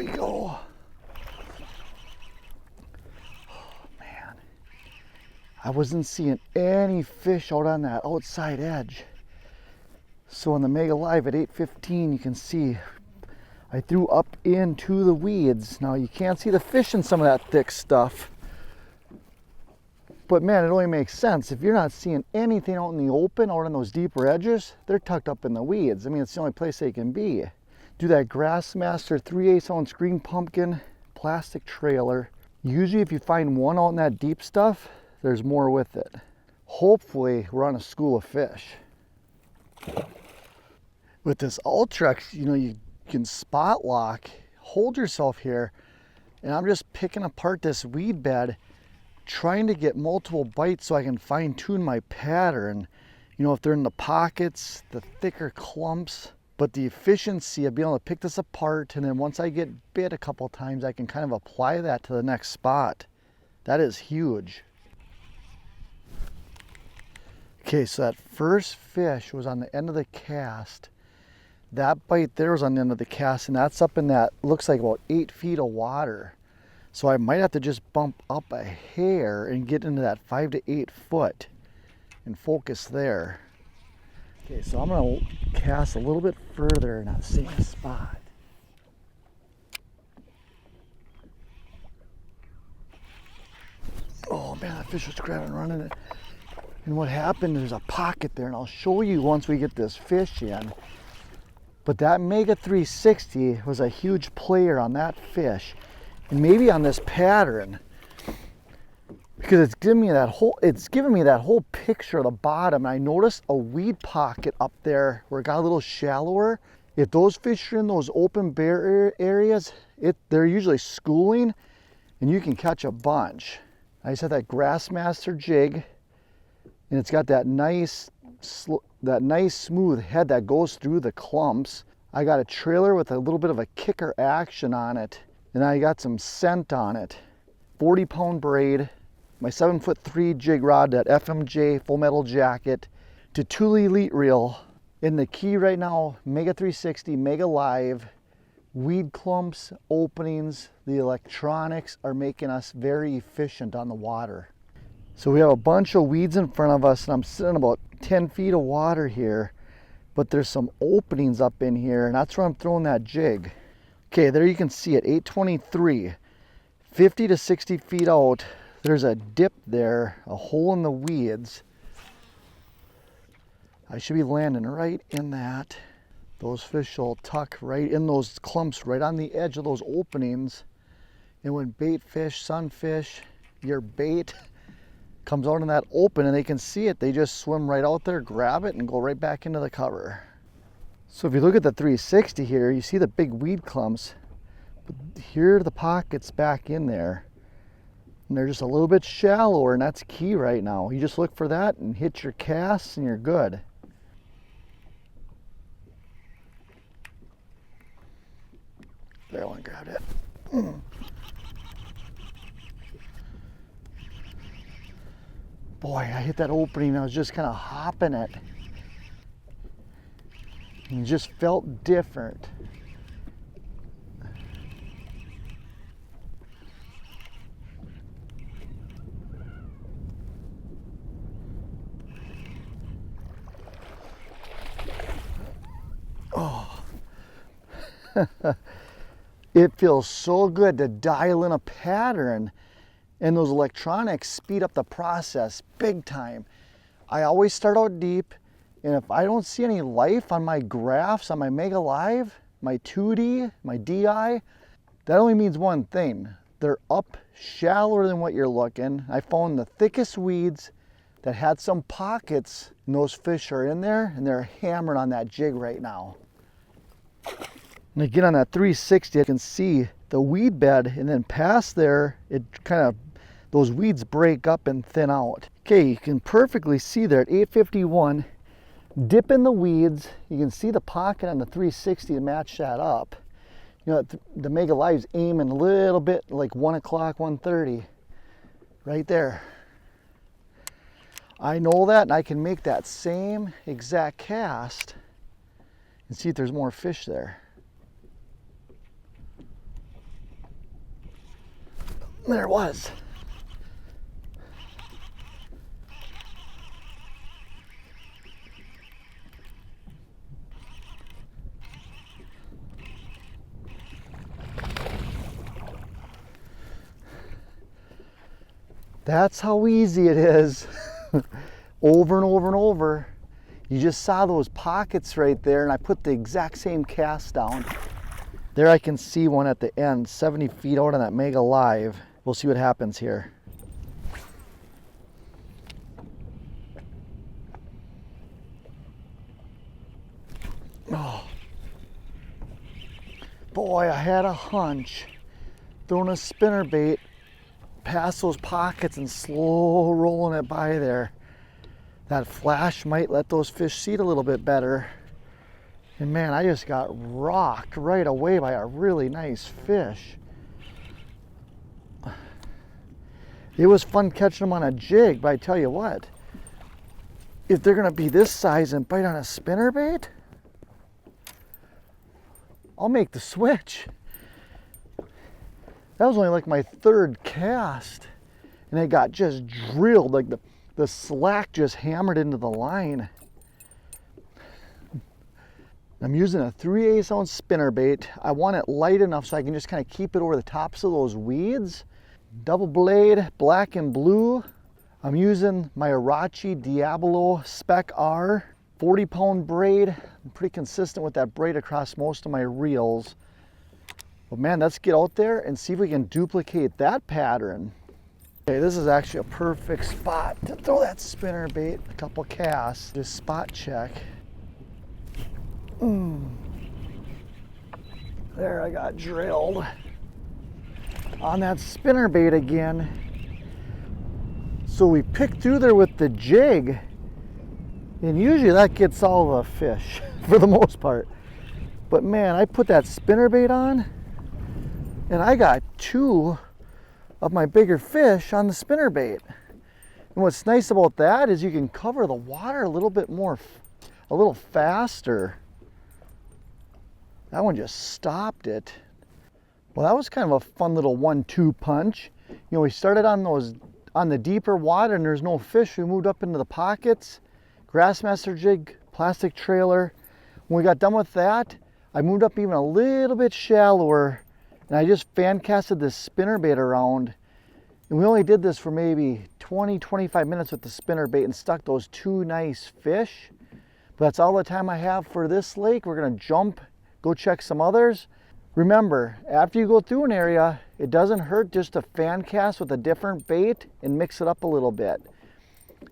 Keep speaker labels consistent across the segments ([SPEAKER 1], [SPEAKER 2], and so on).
[SPEAKER 1] we go. Oh man, I wasn't seeing any fish out on that outside edge. So on the Mega Live at 8:15, you can see I threw up into the weeds. Now you can't see the fish in some of that thick stuff. But man, it only makes sense. If you're not seeing anything out in the open, out on those deeper edges, they're tucked up in the weeds. I mean, it's the only place they can be. Do that Grassmaster 3/8 ounce green pumpkin plastic trailer. Usually if you find one out in that deep stuff, there's more with it. Hopefully we're on a school of fish. With this Ultrex, you know, you can spot lock, hold yourself here, and I'm just picking apart this weed bed, trying to get multiple bites so I can fine tune my pattern. You know, if they're in the pockets, the thicker clumps, but the efficiency of being able to pick this apart, and then once I get bit a couple times, I can kind of apply that to the next spot. That is huge. Okay, so that first fish was on the end of the cast. That bite there was on the end of the cast, and that's up in that, looks like about 8 feet of water. So I might have to just bump up a hair and get into that 5 to 8 foot and focus there. Okay, so I'm gonna cast a little bit further in that same spot. Oh man, that fish was grabbing, running it. And what happened, there's a pocket there, and I'll show you once we get this fish in. But that Mega 360 was a huge player on that fish, and maybe on this pattern, because it's giving me that whole picture of the bottom. And I noticed a weed pocket up there where it got a little shallower. If those fish are in those open bare areas, they're usually schooling, and you can catch a bunch. I just had that Grassmaster jig, and it's got that nice smooth head that goes through the clumps. I got a trailer with a little bit of a kicker action on it, and I got some scent on it. 40-pound braid, my 7'3" jig rod, that FMJ full metal jacket, Tatula Elite reel. In the key right now, Mega 360, Mega Live, weed clumps, openings, the electronics are making us very efficient on the water. So we have a bunch of weeds in front of us, and I'm sitting about 10 feet of water here, but there's some openings up in here, and that's where I'm throwing that jig. Okay, there you can see it, 823, 50 to 60 feet out. There's a dip there, a hole in the weeds. I should be landing right in that. Those fish will tuck right in those clumps, right on the edge of those openings. And when bait fish, sunfish, your bait comes out in that open and they can see it, they just swim right out there, grab it, and go right back into the cover. So if you look at the 360 here, you see the big weed clumps, but here are the pockets back in there, and they're just a little bit shallower, and that's key right now. You just look for that and hit your casts and you're good. There, one grabbed it. Boy, I hit that opening, I was just kind of hopping it. And it just felt different. Oh. It feels so good to dial in a pattern, and those electronics speed up the process big time. I always start out deep, and if I don't see any life on my graphs, on my Mega Live, my 2D, my DI, that only means one thing. They're up shallower than what you're looking. I found the thickest weeds that had some pockets, and those fish are in there, and they're hammering on that jig right now. And again, on that 360, I can see the weed bed, and then past there, it kind of, those weeds break up and thin out. Okay, you can perfectly see there at 851, dip in the weeds. You can see the pocket on the 360 to match that up. You know, the Mega Live's aiming a little bit like 1 o'clock, 1:30, right there. I know that, and I can make that same exact cast and see if there's more fish there. There it was. That's how easy it is. Over and over and over. You just saw those pockets right there, and I put the exact same cast down. There I can see one at the end, 70 feet out on that Mega Live. We'll see what happens here. Oh. Boy, I had a hunch. Throwing a spinnerbait past those pockets and slow rolling it by there. That flash might let those fish see it a little bit better. And man, I just got rocked right away by a really nice fish. It was fun catching them on a jig, but I tell you what, if they're gonna be this size and bite on a spinnerbait, I'll make the switch. That was only like my third cast, and it got just drilled, like the slack just hammered into the line. I'm using a 3/8 ounce spinnerbait. I want it light enough so I can just kind of keep it over the tops of those weeds. Double blade, black and blue. I'm using my Orochi Diablo Spec-R, 40-pound braid. I'm pretty consistent with that braid across most of my reels. But man, let's get out there and see if we can duplicate that pattern. Okay, this is actually a perfect spot to throw that spinnerbait. A couple casts, just spot check. There, I got drilled on that spinnerbait again. So we picked through there with the jig, and usually that gets all the fish for the most part. But man, I put that spinnerbait on, and I got 2 of my bigger fish on the spinnerbait. And what's nice about that is you can cover the water a little bit more, a little faster. That one just stopped it. Well, that was kind of a fun little 1-2 punch. You know, we started on the deeper water and there's no fish. We moved up into the pockets, Grassmaster jig, plastic trailer. When we got done with that, I moved up even a little bit shallower, and I just fan casted this spinnerbait around. And we only did this for maybe 20-25 minutes with the spinnerbait and stuck those 2 nice fish. But that's all the time I have for this lake. We're gonna jump, go check some others. Remember, after you go through an area, it doesn't hurt just to fan cast with a different bait and mix it up a little bit.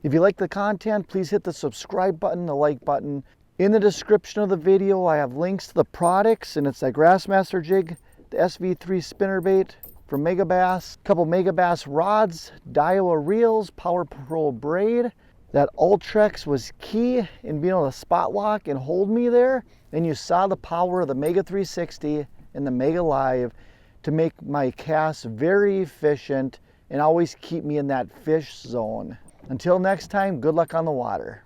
[SPEAKER 1] If you like the content, please hit the subscribe button, the like button. In the description of the video, I have links to the products, and it's that Grassmaster jig, the SV3 spinnerbait from Megabass, a couple Megabass rods, Daiwa reels, Power Pro braid. That Ultrex was key in being able to spot lock and hold me there. And you saw the power of the Mega 360 and the Mega Live to make my casts very efficient and always keep me in that fish zone. Until next time, good luck on the water.